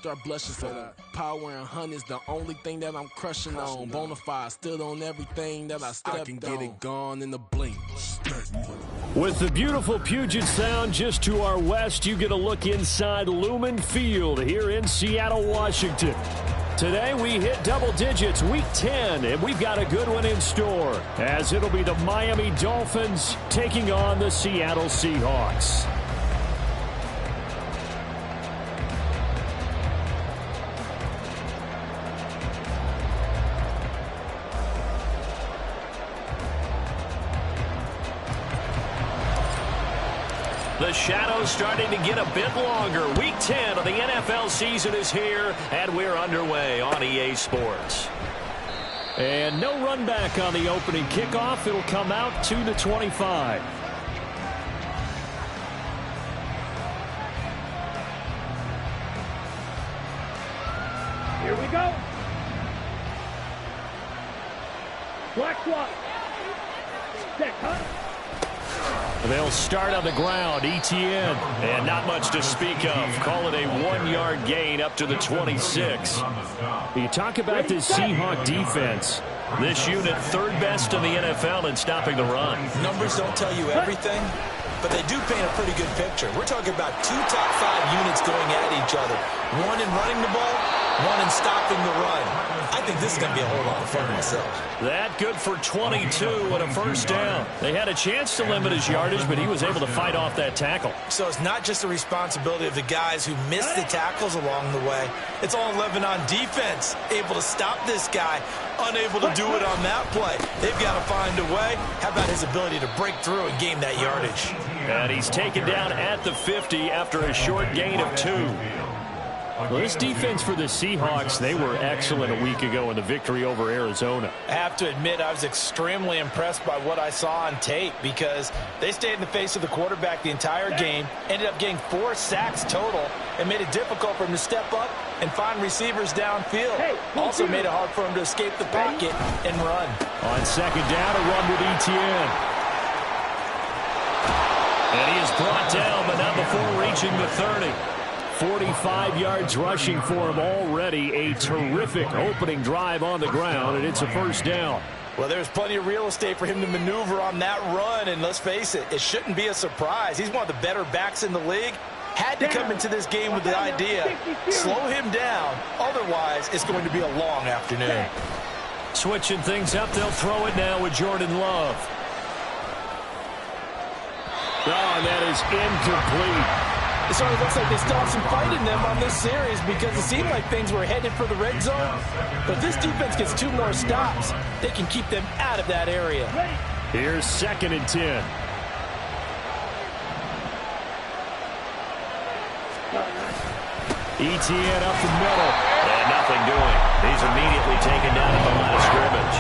Start blushing for that. Power and hunt is the only thing that I'm crushing on. Bonafide, stood on everything that I stepped on. I can get it gone in the blink. With the beautiful Puget Sound just to our west, you get a look inside Lumen Field here in Seattle, Washington. Today we hit double digits, week 10, and we've got a good one in store, as it'll be the Miami Dolphins taking on the Seattle Seahawks. The shadow's starting to get a bit longer. Week 10 of the NFL season is here, and we're underway on EA Sports. And no run back on the opening kickoff. It'll come out to the 25. Here we go. Black one. Set, cut. They'll start on the ground, ETN, and not much to speak of. Call it a 1-yard gain up to the 26. You talk about this Seahawk defense. This unit, third best in the NFL in stopping the run. Numbers don't tell you everything, but they do paint a pretty good picture. We're talking about 2 top 5 units going at each other. One in running the ball, one in stopping the run. I think this is going to be a whole lot of fun myself. That good for 22 and a first down. They had a chance to limit his yardage, but he was able to fight off that tackle. So it's not just the responsibility of the guys who missed the tackles along the way. It's all Lebanon defense, able to stop this guy, unable to do it on that play. They've got to find a way. How about his ability to break through and gain that yardage? And he's taken down at the 50 after a short gain of 2. Well, this defense for the Seahawks, they were excellent a week ago in the victory over Arizona. I have to admit, I was extremely impressed by what I saw on tape because they stayed in the face of the quarterback the entire game, ended up getting 4 sacks total, and made it difficult for him to step up and find receivers downfield. Also made it hard for him to escape the pocket and run. On second down, a run with ETN. And he is brought down, but not before reaching the 30. 45 yards rushing for him already. A terrific opening drive on the ground, and it's a first down. Well, there's plenty of real estate for him to maneuver on that run, and let's face it, it shouldn't be a surprise. He's one of the better backs in the league. Had to come into this game with the idea, slow him down, otherwise it's going to be a long afternoon. Switching things up, they'll throw it now with Jordan Love. Oh, and that is incomplete. It sort of looks like they still have some fight in them on this series because it seemed like things were headed for the red zone. But if this defense gets 2 more stops, they can keep them out of that area. Here's 2nd and 10. ETN up the middle. And nothing doing. He's immediately taken down at the line of scrimmage.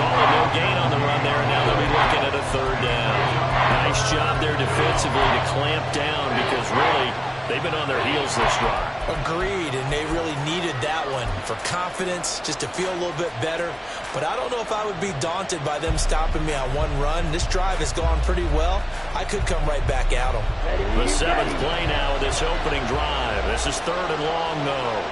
Call it no gain on the run there, and now they'll be looking at a 3rd down. Nice job there defensively to clamp down because really they've been on their heels this drive. Agreed, and they really needed that one for confidence, just to feel a little bit better. But I don't know if I would be daunted by them stopping me on one run. This drive has gone pretty well. I could come right back at them. The 7th play now of this opening drive. This is 3rd and long, though.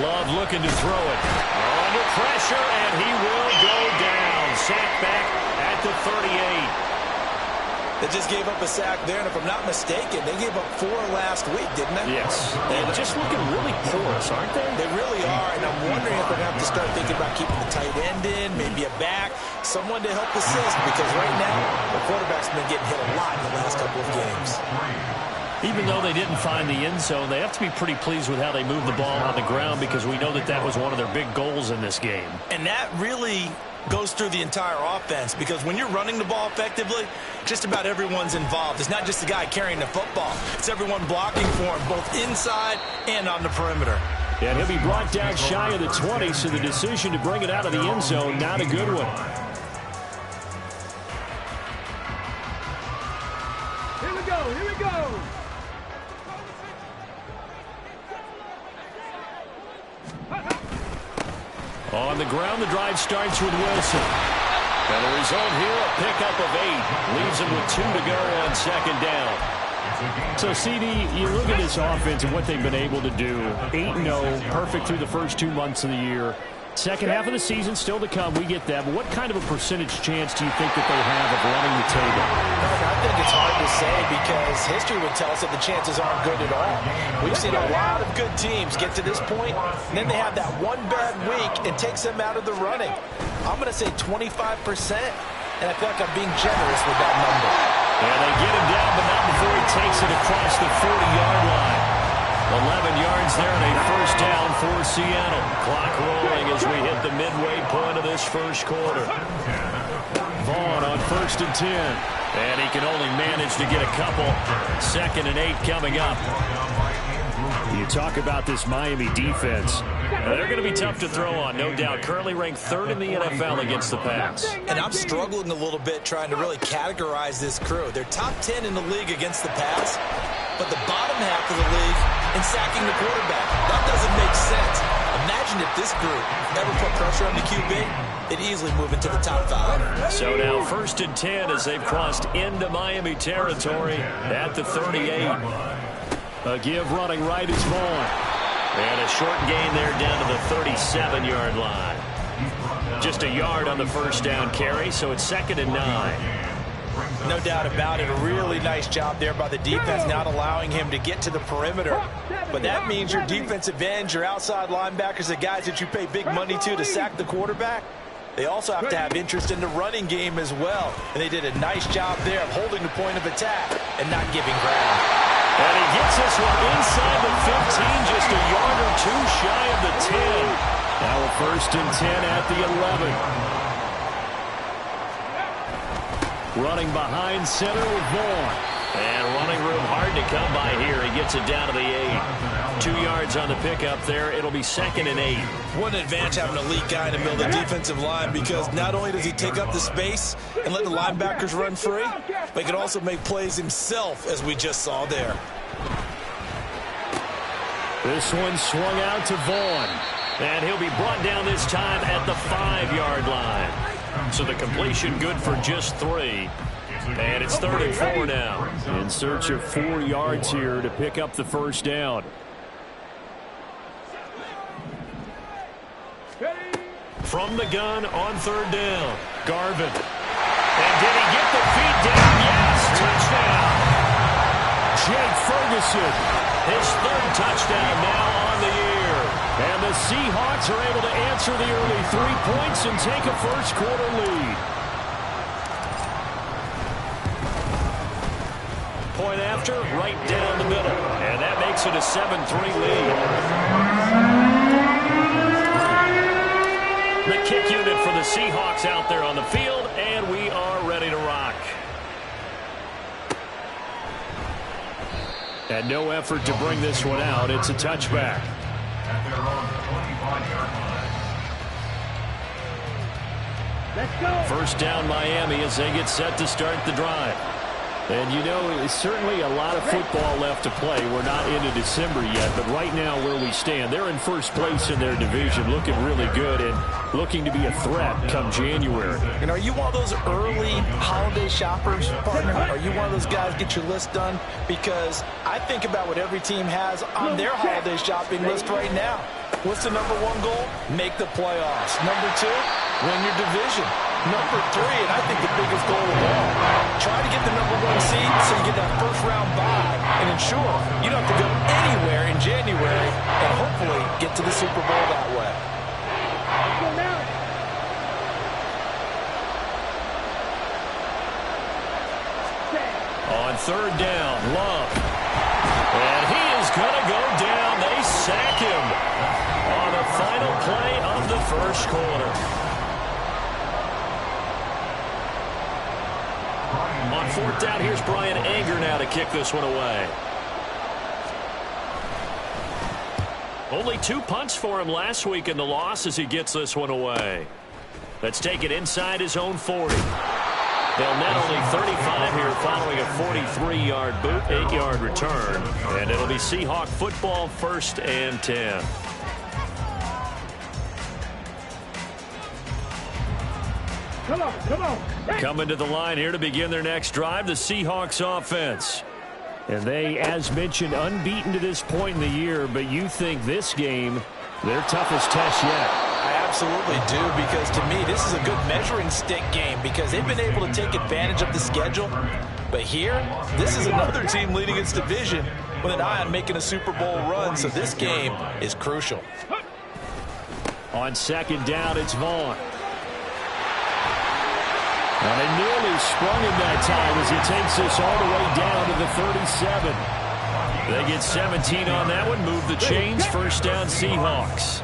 Love looking to throw it. Under pressure, and he will go down. Sack back at the 38. They just gave up a sack there, and if I'm not mistaken, they gave up 4 last week, didn't they? Yes. They're just looking really porous, aren't they? They really are, and I'm wondering if they're going to have to start thinking about keeping the tight end in, maybe a back, someone to help assist, because right now, the quarterback's been getting hit a lot in the last couple of games. Even though they didn't find the end zone, they have to be pretty pleased with how they moved the ball on the ground because we know that that was one of their big goals in this game. And that really goes through the entire offense because when you're running the ball effectively, just about everyone's involved. It's not just the guy carrying the football. It's everyone blocking for him, both inside and on the perimeter. And he'll be brought down shy of the 20, so the decision to bring it out of the end zone, not a good one. Here we go, here we go. On the ground, the drive starts with Wilson. And the result here, a pickup of 8. Leaves him with 2 to go on 2nd down. So, CD, you look at this offense and what they've been able to do. 8-0, perfect through the first 2 months of the year. Second half of the season still to come. We get that. But what kind of a percentage chance do you think that they have of running the table? I think it's hard to say because history would tell us that the chances aren't good at all. We've seen a lot of good teams get to this point, and then they have that one bad week and takes them out of the running. I'm going to say 25%, and I feel like I'm being generous with that number. And they get him down, but not before he takes it across the 40-yard line. 11 yards there and a first down for Seattle. Clock rolling as we hit the midway point of this first quarter. Vaughn on 1st and 10. And he can only manage to get a couple. 2nd and 8 coming up. You talk about this Miami defense. They're going to be tough to throw on, no doubt. Currently ranked 3rd in the NFL against the pass. And I'm struggling a little bit trying to really categorize this crew. They're top 10 in the league against the pass, but the bottom half of the league in sacking the quarterback. That doesn't make sense. Imagine if this group ever put pressure on the QB, they'd easily move into the top 5. So now 1st and 10 as they've crossed into Miami territory at the 38. A give running right is Vaughn. And a short gain there down to the 37-yard line. Just a yard on the first down carry, so it's 2nd and 9. No doubt about it. A really nice job there by the defense, not allowing him to get to the perimeter. But that means your defensive ends, your outside linebackers, the guys that you pay big money to sack the quarterback, they also have to have interest in the running game as well. And they did a nice job there of holding the point of attack and not giving ground. And he gets this one inside the 15, just a yard or 2 shy of the 10. Now a 1st and 10 at the 11. Running behind center with Vaughn. And running room hard to come by here. He gets it down to the 8. 2 yards on the pickup there. It'll be 2nd and 8. What an advantage having an elite guy in the middle of the defensive line, because not only does he take up the space and let the linebackers run free, but he can also make plays himself, as we just saw there. This one swung out to Vaughn. And he'll be brought down this time at the 5-yard line. So the completion good for just 3. And it's 3rd and 4 now. In search of 4 yards here to pick up the first down. From the gun on 3rd down. Garvin. And did he get the feet down? Yes, touchdown. Jake Ferguson. His 3rd touchdown now on the year. And the Seahawks are able to answer the early 3 points and take a first quarter lead. Point after, right down the middle. And that makes it a 7-3 lead. The kick unit for the Seahawks out there on the field, and we are ready to rock. And no effort to bring this one out. It's a touchback. Let's go. First down Miami as they get set to start the drive. And you know, it's certainly a lot of football left to play. We're not into December yet, but right now where we stand, they're in first place in their division, looking really good and looking to be a threat come January. And are you one of those early holiday shoppers, partner? Are you one of those guys get your list done? Because I think about what every team has on their holiday shopping list right now. What's the number 1 goal? Make the playoffs. Number 2, win your division. Number 3, and I think the biggest goal of all, try to get the number 1 seed so you get that first round bye and ensure you don't have to go anywhere in January and hopefully get to the Super Bowl that way. Go now. On 3rd down, Love. And he is going to go down. They sack him on the final play of the first quarter. On 4th down, here's Brian Anger now to kick this one away. Only 2 punts for him last week in the loss as he gets this one away. Let's take it inside his own 40. They'll net only 35 here following a 43-yard boot, 8-yard return. And it'll be Seahawk football, 1st and 10. Come on, come on. Coming to the line here to begin their next drive, the Seahawks offense. And they, as mentioned, unbeaten to this point in the year, but you think this game, their toughest test yet. I absolutely do, because to me, this is a good measuring stick game because they've been able to take advantage of the schedule. But here, this is another team leading its division with an eye on making a Super Bowl run, so this game is crucial. On second down, it's Vaughn. And they nearly sprung him that time as he takes us all the way down to the 37. They get 17 on that one, move the chains, first down Seahawks.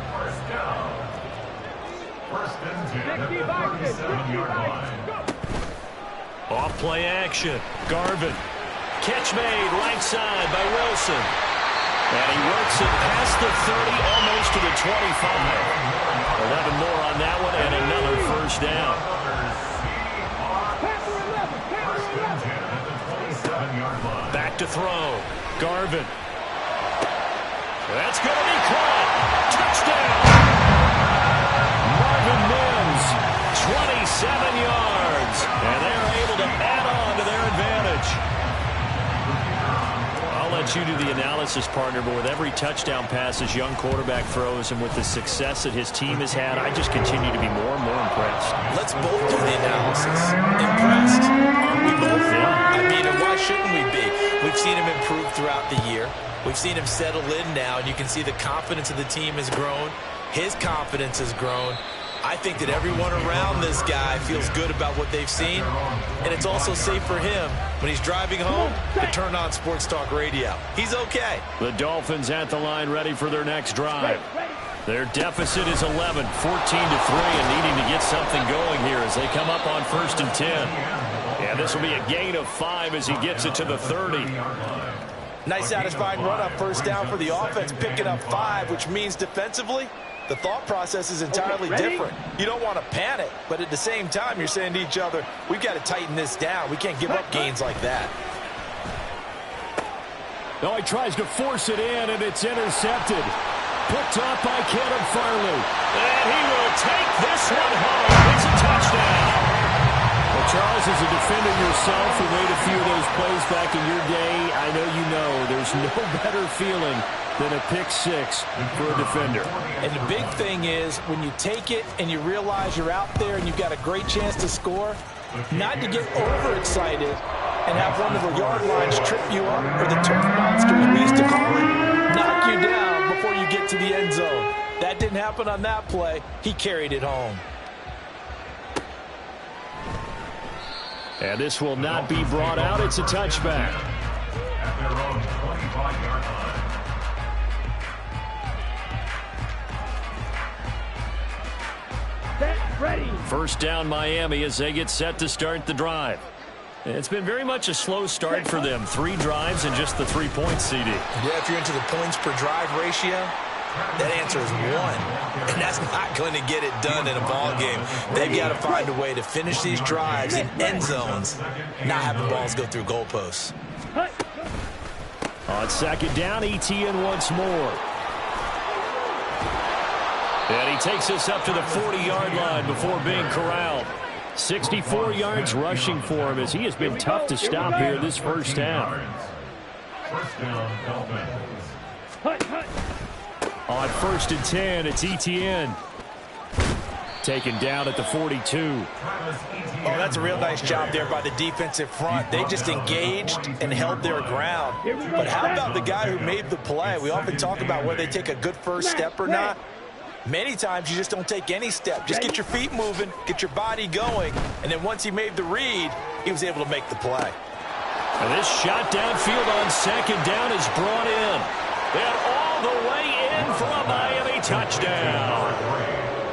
Off play action, Garvin. Catch made, right side by Wilson. And he works it past the 30, almost to the 25. 11 more on that one, and another first down. Back to throw. Garvin. That's going to be caught. Touchdown. Marvin Mims, 27 yards. And they're able to add on to their advantage. I'll let you do the analysis, partner, but with every touchdown pass this young quarterback throws and with the success that his team has had, I just continue to be more and more impressed. Let's both do the analysis. Impressed? Aren't we both? Yeah. I mean, and why shouldn't we be? We've seen him improve throughout the year. We've seen him settle in now, and you can see the confidence of the team has grown. His confidence has grown. I think that everyone around this guy feels good about what they've seen, and it's also safe for him when he's driving home to turn on Sports Talk Radio. He's okay. The Dolphins at the line ready for their next drive. Their deficit is 11, 14-3, and needing to get something going here as they come up on 1st and 10. Yeah, this will be a gain of 5 as he gets it to the 30. Nice satisfying run up first down for the offense, picking up 5, which means defensively, the thought process is entirely different. You don't want to panic, but at the same time, you're saying to each other, we've got to tighten this down. We can't give up gains like that. No, he tries to force it in, and it's intercepted. Picked up by Caleb Farley. And he will take this one home. It's a touchdown. Well, Charles, as a defender yourself who made a few of those plays back in your day, I know you know there's no better feeling than a pick 6 for a defender. And the big thing is when you take it and you realize you're out there and you've got a great chance to score, not to get overexcited and have one of the yard lines trip you up, or the turf monster, as we used to call it, knock you down before you get to the end zone. That didn't happen on that play. He carried it home. And this will not be brought out. It's a touchback. At their own 25-yard line. Ready. First down Miami as they get set to start the drive. It's been very much a slow start for them. 3 drives and just the 3 points, CD. Yeah, if you're into the points per drive ratio, that answer is 1. And that's not going to get it done in a ball game. They've got to find a way to finish these drives in end zones, not having balls go through goalposts. On second down, ETN once more. And he takes us up to the 40-yard line before being corralled. 64 yards rushing for him as he has been tough to stop here this first down. First down, Dolphins. On 1st and 10, it's ETN. Taken down at the 42. Oh, that's a real nice job there by the defensive front. They just engaged and held their ground. But how about the guy who made the play? We often talk about whether they take a good first step or not. Many times you just don't take any step. Just get your feet moving, get your body going, and then once he made the read, he was able to make the play. And this shot downfield on second down is brought in. And all the way in for a Miami touchdown.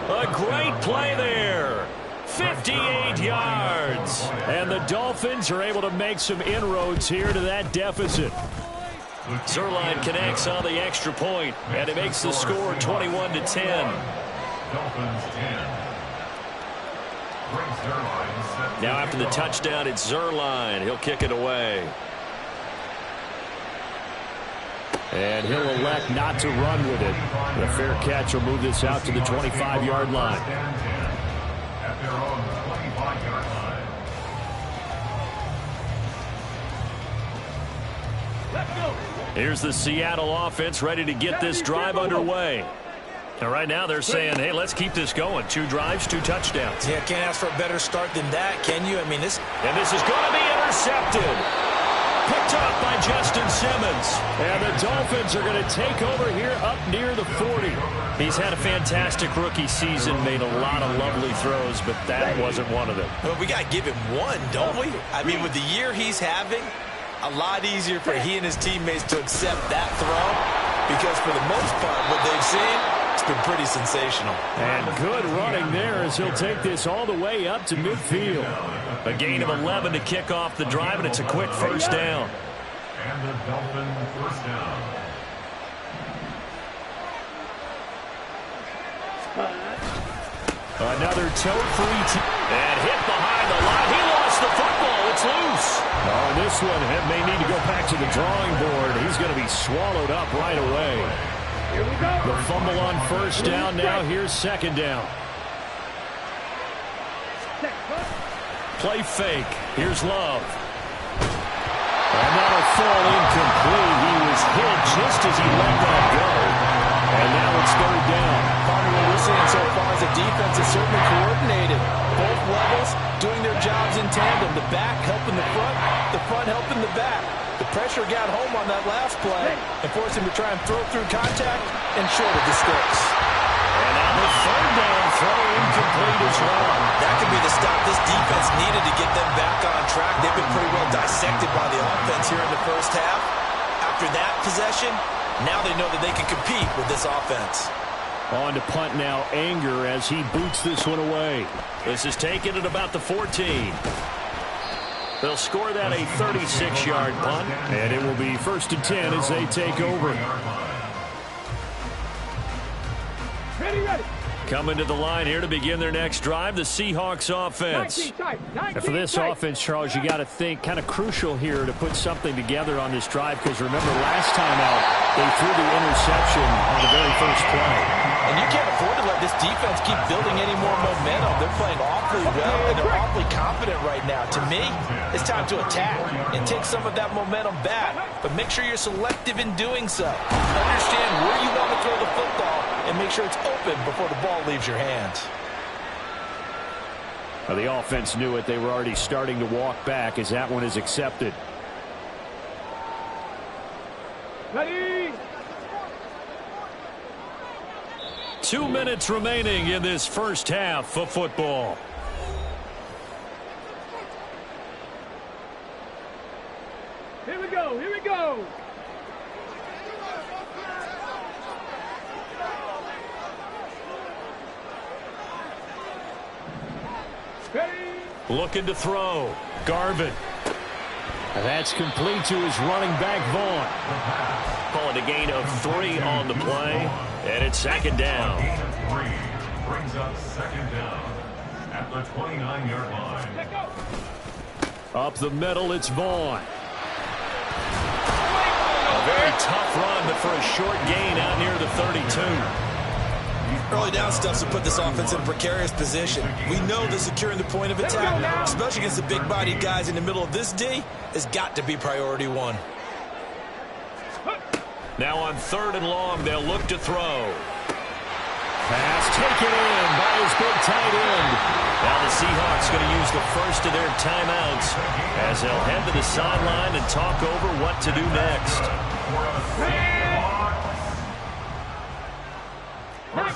A great play there. 58 yards. And the Dolphins are able to make some inroads here to that deficit. Zerline connects on the extra point, and it makes the score 21-10. Dolphins 10. Now after the touchdown, it's Zerline. He'll kick it away. And he'll elect not to run with it. The fair catch will move this out to the 25-yard line. At their own 25-yard line. Here's the Seattle offense ready to get this drive underway. And right now they're saying, hey, let's keep this going. 2 drives, 2 touchdowns. Yeah, can't ask for a better start than that, can you? I mean, this is going to be intercepted. Picked off by Justin Simmons. And the Dolphins are going to take over here up near the 40. He's had a fantastic rookie season, made a lot of lovely throws, but that wasn't one of them. Well, we got to give him one, don't we? I mean, with the year he's having, a lot easier for he and his teammates to accept that throw because for the most part, what they've seen, it's been pretty sensational. And good running there as he'll take this all the way up to midfield. A gain of 11 to kick off the drive, and it's a quick first down. And the Dolphin first down. Another toe-free and hit behind the line. He lost the football. It's loose. Oh, this one may need to go back to the drawing board. He's going to be swallowed up right away. Here we go. The fumble on first down. Now here's second down. Play fake. Here's Love. And that'll fall incomplete. He was hit just as he let that go. And now it's third down. What we're seeing so far is the defense is certainly coordinated. Both levels doing their jobs in tandem. The back helping the front helping the back. The pressure got home on that last play and forced him to try and throw through contact and short of the sticks. And on the third down, throw incomplete as well. That could be the stop this defense needed to get them back on track. They've been pretty well dissected by the offense here in the first half. After that possession, now they know that they can compete with this offense. On to punt now, Anger as he boots this one away. This is taken at about the 14. They'll score that a 36-yard punt, and it will be 1st and 10 as they take over. Ready. Coming to the line here to begin their next drive, the Seahawks offense. And for this offense, Charles, you got to think kind of crucial here to put something together on this drive because remember last time out, they threw the interception on the very first play. And you can't afford to let this defense keep building any more momentum. They're playing awfully well, and they're awfully confident right now. To me, it's time to attack and take some of that momentum back, but make sure you're selective in doing so. Understand where you want to throw the football and make sure it's open before the ball leaves your hands. Well, the offense knew it. They were already starting to walk back as that one is accepted. Ready. 2 minutes remaining in this first half of football. Here we go. Ready. Looking to throw. Garvin. And that's complete to his running back, Vaughn. Call it a gain of 3 on the play. And it's second down. Gain of 3 brings up second down at the 29-yard line. Let go. Up the middle, it's Vaughn. A very tough run, but for a short gain out near the 32. Early down stuffs will put this offense in a precarious position. We know that securing the point of attack, especially against the big-bodied guys in the middle of this D, has got to be priority 1. Now on 3rd and long, they'll look to throw. Pass taken in by his big tight end. Now the Seahawks going to use the first of their timeouts as they'll head to the sideline and talk over what to do next.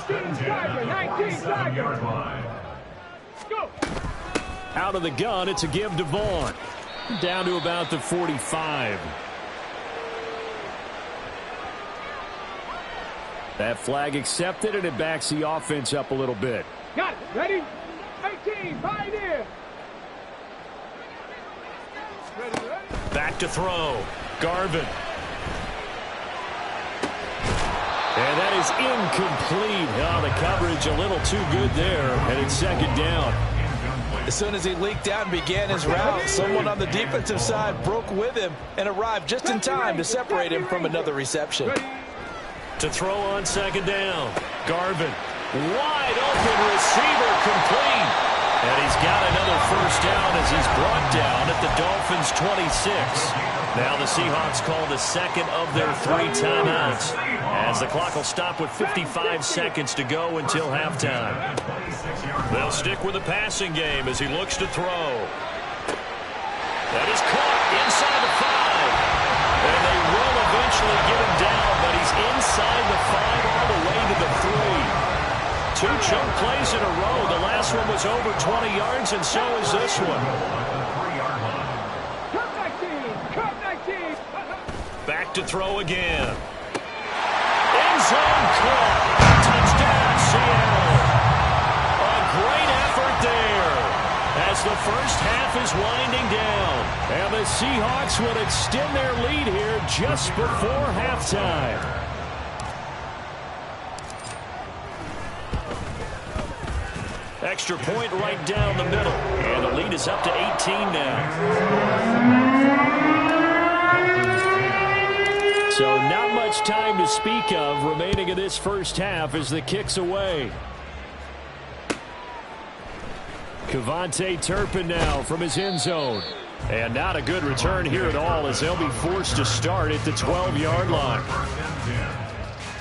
19-yard line. Go. Out of the gun, it's a give to Vaughn. Down to about the 45. That flag accepted, and it backs the offense up a little bit. Got it. Ready? 18. Pioneer. Ready. Back to throw. Garvin. And that is incomplete. Oh, the coverage a little too good there, and it's second down. As soon as he leaked out and began his route, someone on the defensive side broke with him and arrived just in time to separate him from another reception. To throw on second down. Garvin. Wide open receiver complete. And he's got another first down as he's brought down at the Dolphins' 26. Now the Seahawks call the second of their 3 timeouts, as the clock will stop with 55 seconds to go until halftime. They'll stick with the passing game as he looks to throw. That is caught inside the 5. And they will eventually get him down, but he's inside the 5 all the way to the 3. 2 chunk plays in a row. The last one was over 20 yards, and so is this one. Back to throw again. End zone caught. Touchdown, Seattle. A great effort there as the first half is winding down. And the Seahawks will extend their lead here just before halftime. Extra point right down the middle. And the lead is up to 18 now. So not much time to speak of remaining in this first half as the kick's away. Cavante Turpin now from his end zone. And not a good return here at all as they'll be forced to start at the 12-yard line.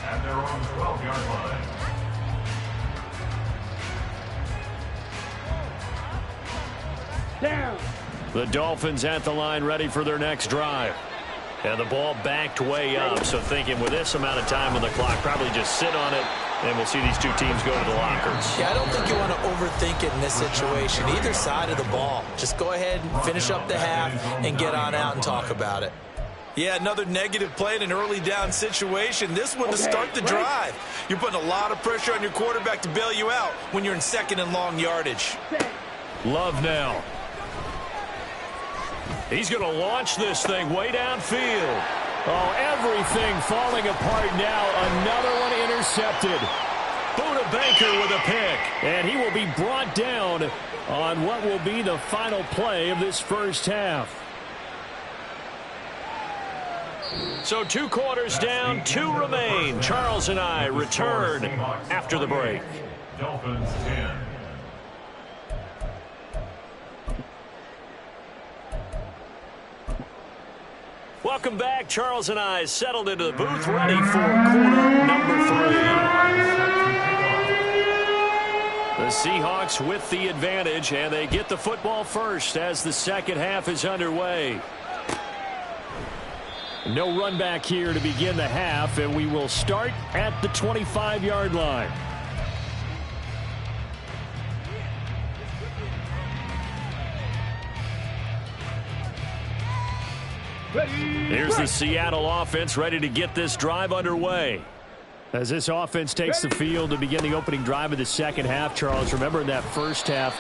At their own 12-yard line. Down. The Dolphins at the line ready for their next drive. And the ball backed way up, so thinking with this amount of time on the clock, probably just sit on it, and we'll see these 2 teams go to the lockers. Yeah, I don't think you want to overthink it in this situation, either side of the ball. Just go ahead and finish up the half and get on out and talk about it. Yeah, another negative play in an early down situation. This one to start the drive. You're putting a lot of pressure on your quarterback to bail you out when you're in second and long yardage. Love now. He's going to launch this thing way downfield. Oh, everything falling apart now. Another one intercepted. Buda Baker with a pick. And he will be brought down on what will be the final play of this first half. So 2 quarters down, 2 remain. Charles and I return after the break. Dolphins 10. Welcome back. Charles and I settled into the booth, ready for quarter number 3. The Seahawks with the advantage, and they get the football first as the second half is underway. No run back here to begin the half, and we will start at the 25-yard line. Here's the Seattle offense ready to get this drive underway. As this offense takes the field to begin the opening drive of the second half, Charles, remember in that first half,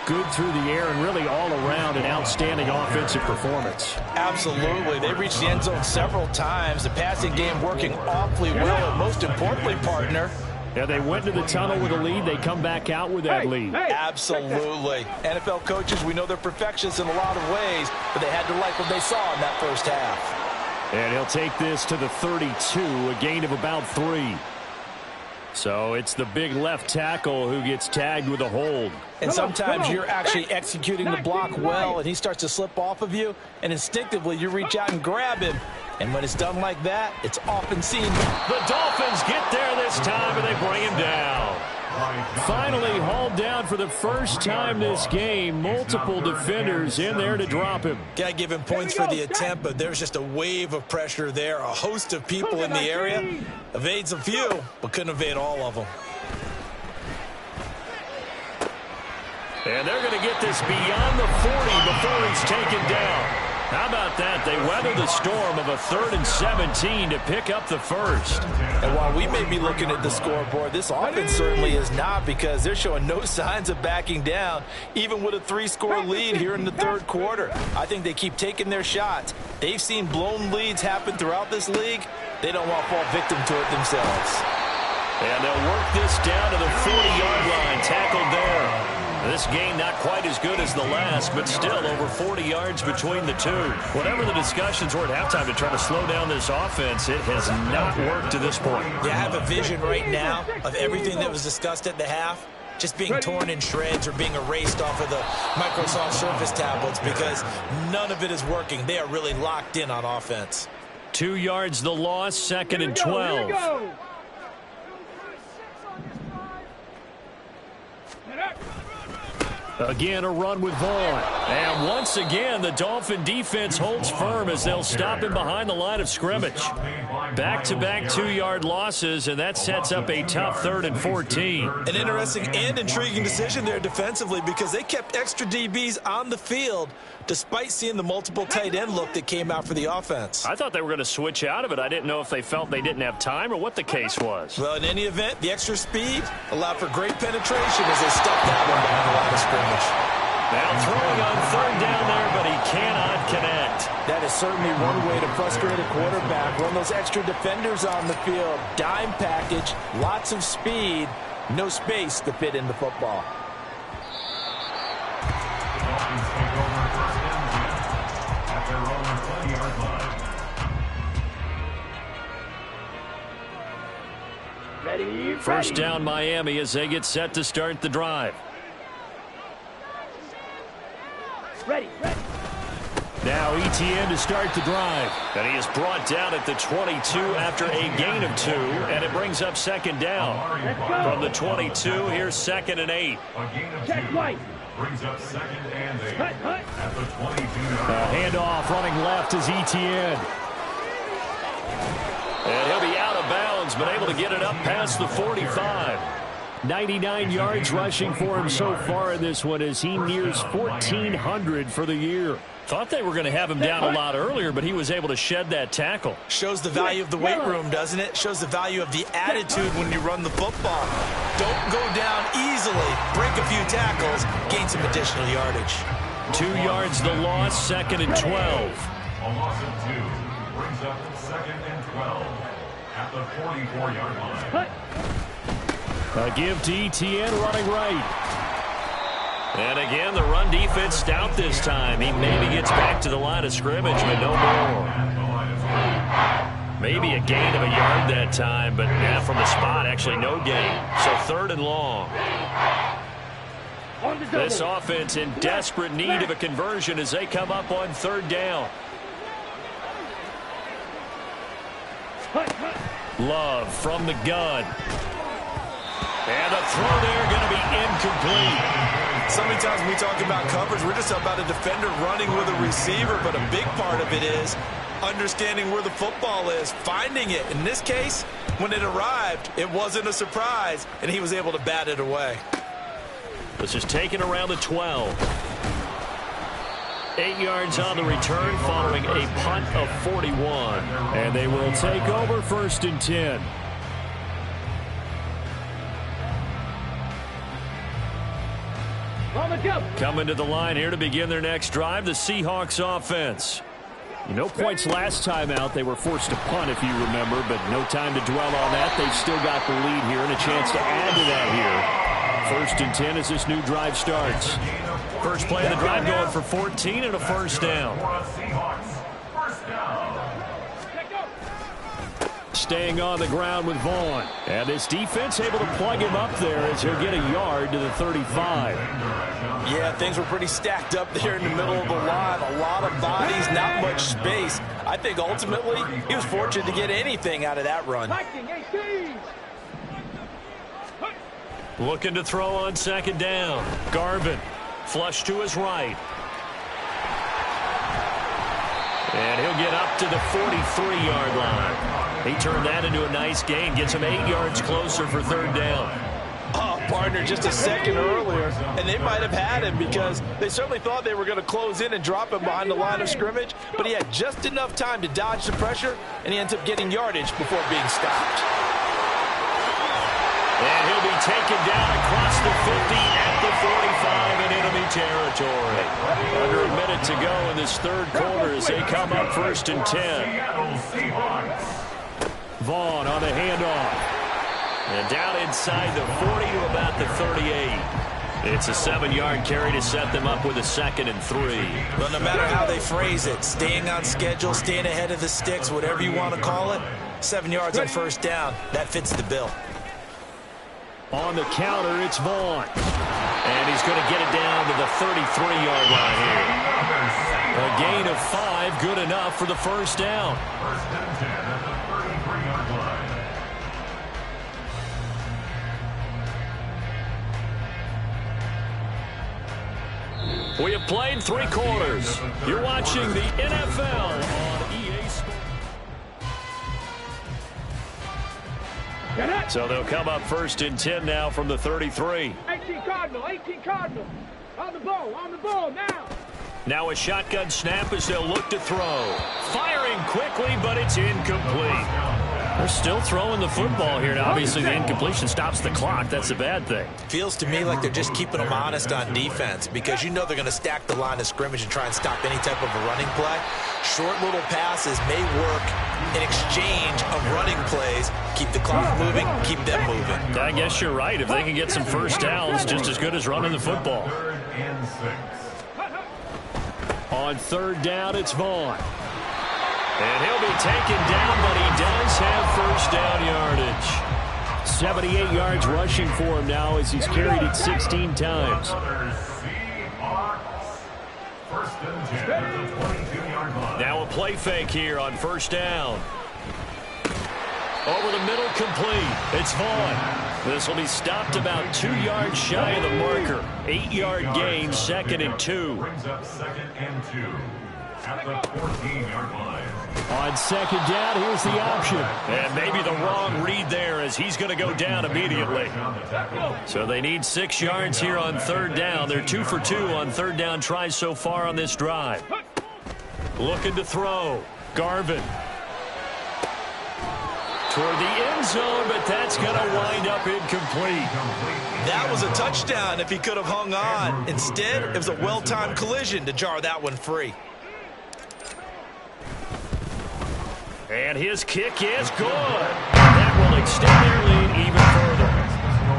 good through the air and really all around an outstanding offensive performance. Absolutely. They reached the end zone several times. The passing game working awfully well, and most importantly, partner, yeah, they went to the tunnel with a lead. They come back out with that lead. Absolutely. NFL coaches, we know they're perfectionists in a lot of ways, but they had to like what they saw in that first half. And he'll take this to the 32, a gain of about 3. So it's the big left tackle who gets tagged with a hold. And sometimes you're actually executing the block well, and he starts to slip off of you, and instinctively you reach out and grab him. And when it's done like that, it's often seen. The Dolphins get there this time, and they bring him down. Finally hauled down for the first time this game. Multiple defenders in there to drop him. Got to give him points for the attempt, but there's just a wave of pressure there. A host of people in the area. Evades a few, but couldn't evade all of them. And they're going to get this beyond the 40 before he's taken down. How about that? They weather the storm of a 3rd and 17 to pick up the first. And while we may be looking at the scoreboard, this offense certainly is not, because they're showing no signs of backing down, even with a 3-score lead here in the third quarter. I think they keep taking their shots. They've seen blown leads happen throughout this league. They don't want to fall victim to it themselves. And they'll work this down to the 40-yard line. Tackled there. This game not quite as good as the last, but still over 40 yards between the two. Whatever the discussions were at halftime to try to slow down this offense, it has not worked to this point. Yeah, I have a vision right now of everything that was discussed at the half just being torn in shreds or being erased off of the Microsoft Surface tablets because none of it is working. They are really locked in on offense. 2 yards the loss, 2nd and 12. Here we go. Again, a run with Vaughn. And once again, the Dolphin defense holds firm as they'll stop him behind the line of scrimmage. Back-to-back 2-yard losses, and that sets up a tough 3rd and 14. An interesting and intriguing decision there defensively because they kept extra DBs on the field despite seeing the multiple tight end look that came out for the offense. I thought they were going to switch out of it. I didn't know if they felt they didn't have time or what the case was. Well, in any event, the extra speed allowed for great penetration as they stuffed that one behind the line of scrimmage. Now throwing on 3rd down there, but he cannot connect. That is certainly one way to frustrate a quarterback. Run those extra defenders on the field. Dime package, lots of speed, no space to fit in the football. Ready. First down Miami as they get set to start the drive. Ready. Now ETN to start the drive. And he is brought down at the 22 after a gain of 2. And it brings up 2nd down. From the 22, here's 2nd and 8. Check right. Brings up 2nd and 8 at the 22. Handoff running left is ETN. And he'll be out of bounds, but able to get it up past the 45. 99 yards rushing for him so far in this one as he nears 1,400 for the year. Thought they were going to have him down a lot earlier, but he was able to shed that tackle. Shows the value of the weight room, doesn't it? Shows the value of the attitude when you run the football. Don't go down easily. Break a few tackles. Gain some additional yardage. 2 yards the loss, 2nd and 12. A loss of 2 brings up 2nd and 12 at the 44-yard line. A give to ETN running right. And again, the run defense stout this time. He maybe gets back to the line of scrimmage, but no more. Maybe a gain of a yard that time, but from the spot, actually no gain. So 3rd and long. This offense in desperate need of a conversion as they come up on 3rd down. Love from the gun. And the throw there going to be incomplete. So many times when we talk about coverage, we're just about a defender running with a receiver, but a big part of it is understanding where the football is, finding it. In this case, when it arrived, it wasn't a surprise, and he was able to bat it away. This is taken around the 12. 8 yards on the return following a punt of 41. And they will take over 1st and 10. Coming to the line here to begin their next drive, the Seahawks offense. No points last time out. They were forced to punt, if you remember, but no time to dwell on that. They've still got the lead here and a chance to add to that here. 1st and 10 as this new drive starts. First play of the drive going for 14 and a 1st down. Staying on the ground with Vaughn. And this defense able to plug him up there as he'll get a yard to the 35. Yeah, things were pretty stacked up there in the middle of the line. A lot of bodies, not much space. I think ultimately he was fortunate to get anything out of that run. Looking to throw on 2nd down. Garvin flush to his right. And he'll get up to the 43-yard line. He turned that into a nice gain. Gets him 8 yards closer for 3rd down. Oh, partner, just a second earlier, and they might have had him because they certainly thought they were going to close in and drop him behind the line of scrimmage, but he had just enough time to dodge the pressure, and he ends up getting yardage before being stopped. And he'll be taken down across the 50 at the 45 in enemy territory. Under a minute to go in this 3rd quarter as they come up 1st and 10. Vaughn on the handoff. And down inside the 40 to about the 38. It's a 7-yard carry to set them up with a 2nd and 3. Well, no matter how they phrase it, staying on schedule, staying ahead of the sticks, whatever you want to call it, 7 yards on 1st down, that fits the bill. On the counter, it's Vaughn. And he's going to get it down to the 33-yard line here. A gain of 5, good enough for the first down. First and 10 at the 33-yard line. We have played 3 quarters. You're watching the NFL on EA Sports. So they'll come up first and 10 now from the 33. 18 Cardinal, 18 Cardinal. On the ball now. Now a shotgun snap as they'll look to throw. Firing quickly, but it's incomplete. They're still throwing the football here. Now, obviously, the incompletion stops the clock. That's a bad thing. Feels to me like they're just keeping them honest on defense because you know they're going to stack the line of scrimmage and try and stop any type of a running play. Short little passes may work in exchange of running plays. Keep the clock moving, keep them moving. I guess you're right. If they can get some first downs, just as good as running the football. 3rd and 6. On 3rd down, it's Vaughn. And he'll be taken down, but he does have first down yardage. 78 yards rushing for him now as he's carried it 16 times. First and 10 at the 22-yard line. Now a play fake here on first down. Over the middle, complete. It's Vaughn. This will be stopped about 2 yards shy of the marker. 8-yard gain, 2nd and 2. Brings up 2nd and 2 at the 14-yard line. On 2nd down, here's the option. And maybe the wrong read there as he's going to go down immediately. So they need 6 yards here on 3rd down. They're 2 for 2 on 3rd down tries so far on this drive. Looking to throw. Garvin. Toward the end zone, but that's going to wind up incomplete. That was a touchdown if he could have hung on. Instead, it was a well-timed collision to jar that one free. And his kick is good. That will extend their lead even further.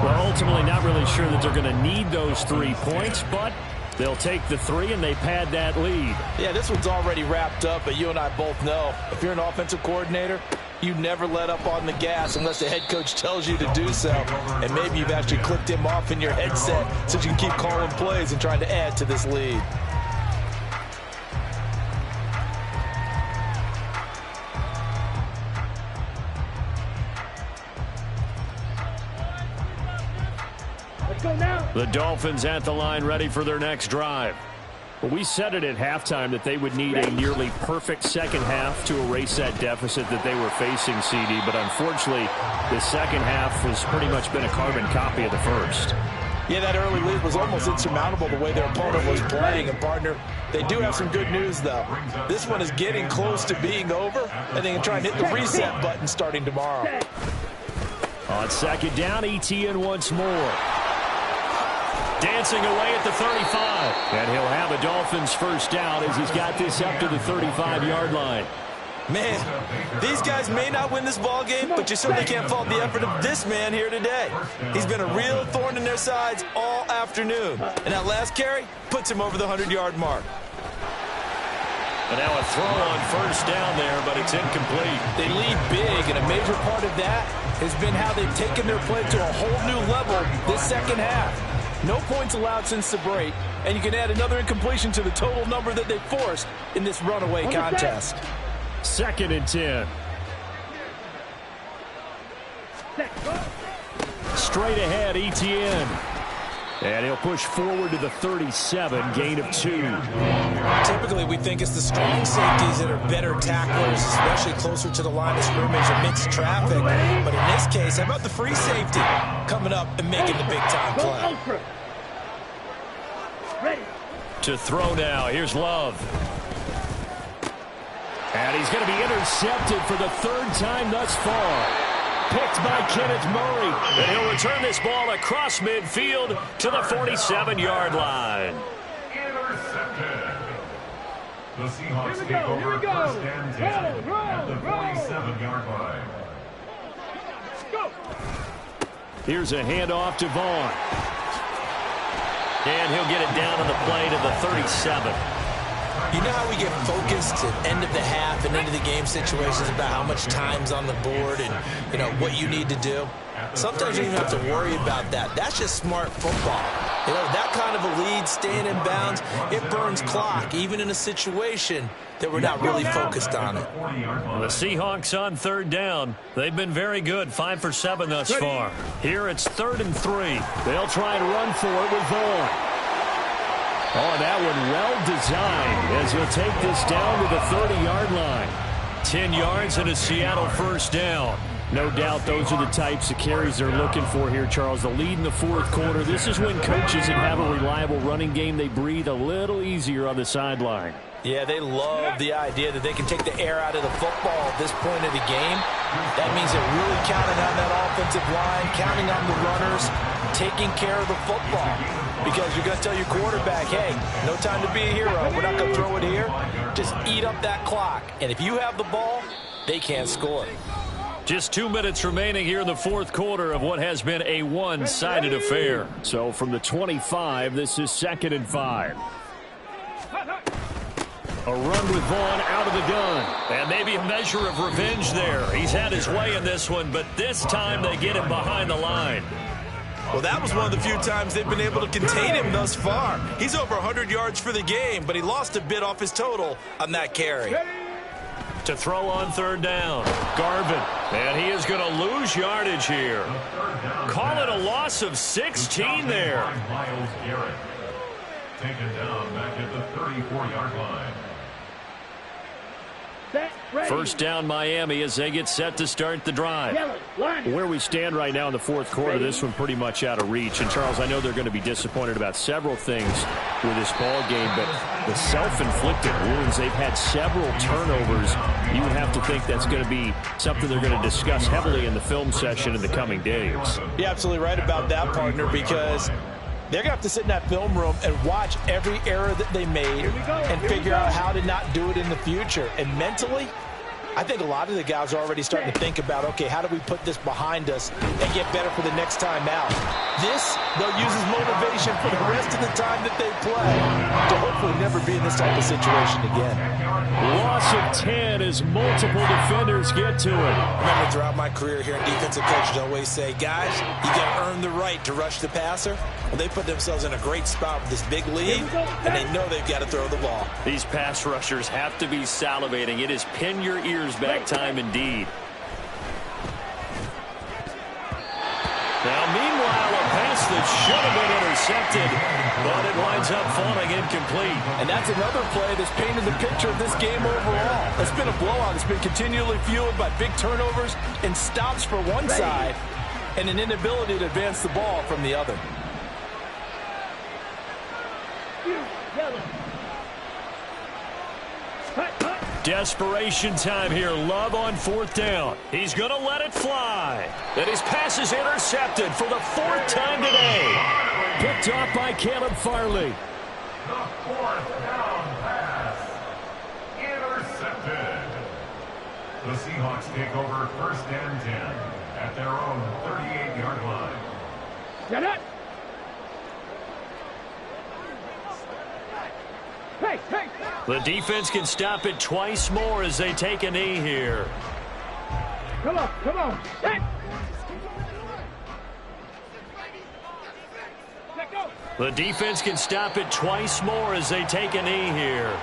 Well, ultimately not really sure that they're going to need those 3 points, but they'll take the 3 and they pad that lead. Yeah, this one's already wrapped up, but you and I both know if you're an offensive coordinator, you never let up on the gas unless the head coach tells you to do so. And maybe you've actually clicked him off in your headset so you can keep calling plays and trying to add to this lead. The Dolphins at the line ready for their next drive. Well, we said it at halftime that they would need a nearly perfect second half to erase that deficit that they were facing, CD. But unfortunately, the second half has pretty much been a carbon copy of the first. Yeah, that early lead was almost insurmountable the way their opponent was playing. And, partner, they do have some good news, though. This one is getting close to being over, and they can try and hit the reset button starting tomorrow. On 2nd down, ETN once more. Dancing away at the 35. And he'll have a Dolphins first down as he's got this up to the 35-yard line. Man, these guys may not win this ball game, but you certainly can't fault the effort of this man here today. He's been a real thorn in their sides all afternoon. And that last carry puts him over the 100-yard mark. And now a throw on first down there, but it's incomplete. They lead big, and a major part of that has been how they've taken their play to a whole new level this second half. No points allowed since the break, and you can add another incompletion to the total number that they forced in this runaway contest. 2nd and 10. Straight ahead, ETN. And he'll push forward to the 37, gain of 2. Typically, we think it's the strong safeties that are better tacklers, especially closer to the line of scrimmage amidst traffic. But in this case, how about the free safety coming up and making the big-time play? To throw now, here's Love. And he's going to be intercepted for the 3rd time thus far. Picked by Kenneth Murray. And he'll return this ball across midfield to the 47-yard line. Intercepted. The Seahawks take over 1st and 10 at the 47-yard line. Here's a handoff to Vaughn. And he'll get it down on the play to the 37. You know how we get focused at end of the half and end of the game situations about how much time's on the board and, you know, what you need to do? Sometimes you don't even have to worry about that. That's just smart football. You know, that kind of a lead, staying in bounds, it burns clock, even in a situation that we're not really focused on it. The Seahawks on third down. They've been very good, 5 for 7 thus far. Here it's 3rd and 3. They'll try and run for it with Vaughn. Oh, that one well designed as he'll take this down to the 30-yard line. 10 yards and a Seattle first down. No doubt those are the types of carries they're looking for here, Charles. The lead in the fourth quarter. This is when coaches that have a reliable running game, they breathe a little easier on the sideline. Yeah, they love the idea that they can take the air out of the football at this point of the game. That means they're really counting on that offensive line, counting on the runners, taking care of the football. Because you're going to tell your quarterback, hey, no time to be a hero. We're not going to throw it here. Just eat up that clock. And if you have the ball, they can't score. Just 2 minutes remaining here in the fourth quarter of what has been a one-sided affair. So from the 25, this is 2nd and 5. A run with Vaughn out of the gun. And maybe a measure of revenge there. He's had his way in this one, but this time they get him behind the line. Well, that was one of the few times they've been able to contain him thus far. He's over 100 yards for the game, but he lost a bit off his total on that carry. To throw on third down, Garvin. And he is going to lose yardage here. Call it a loss of 16 there. Miles Garrett. Taken down back at the 34-yard line. First down Miami as they get set to start the drive. Where we stand right now in the fourth quarter, this one pretty much out of reach. And, Charles, I know they're going to be disappointed about several things with this ball game, but the self-inflicted wounds, they've had several turnovers. You would have to think that's going to be something they're going to discuss heavily in the film session in the coming days. You're absolutely right about that, partner, because they're going to have to sit in that film room and watch every error that they made and figure out how to not do it in the future. And mentally, I think a lot of the guys are already starting to think about, okay, how do we put this behind us and get better for the next time out? This, they'll use as motivation for the rest of the time that they play to hopefully never be in this type of situation again. Loss of 10 as multiple defenders get to it. I remember throughout my career here, defensive coaches always say, guys, you got to earn the right to rush the passer. Well, they put themselves in a great spot with this big lead, and they know they've got to throw the ball. These pass rushers have to be salivating. It is pin your ears back time indeed. Now, meanwhile, a pass that should have been intercepted, but it winds up falling incomplete. And that's another play that's painted the picture of this game overall. It's been a blowout. It's been continually fueled by big turnovers and stops for one side and an inability to advance the ball from the other. Desperation time here. Love on fourth down. He's going to let it fly. And his pass is intercepted for the fourth time today. Picked off by Caleb Farley. The fourth down pass. Intercepted. The Seahawks take over 1st and 10 at their own 38-yard line. Get it! Hey, hey! The defense can stop it twice more as they take a knee here. Come on, come on! Hey! The defense can stop it twice more as they take a knee here.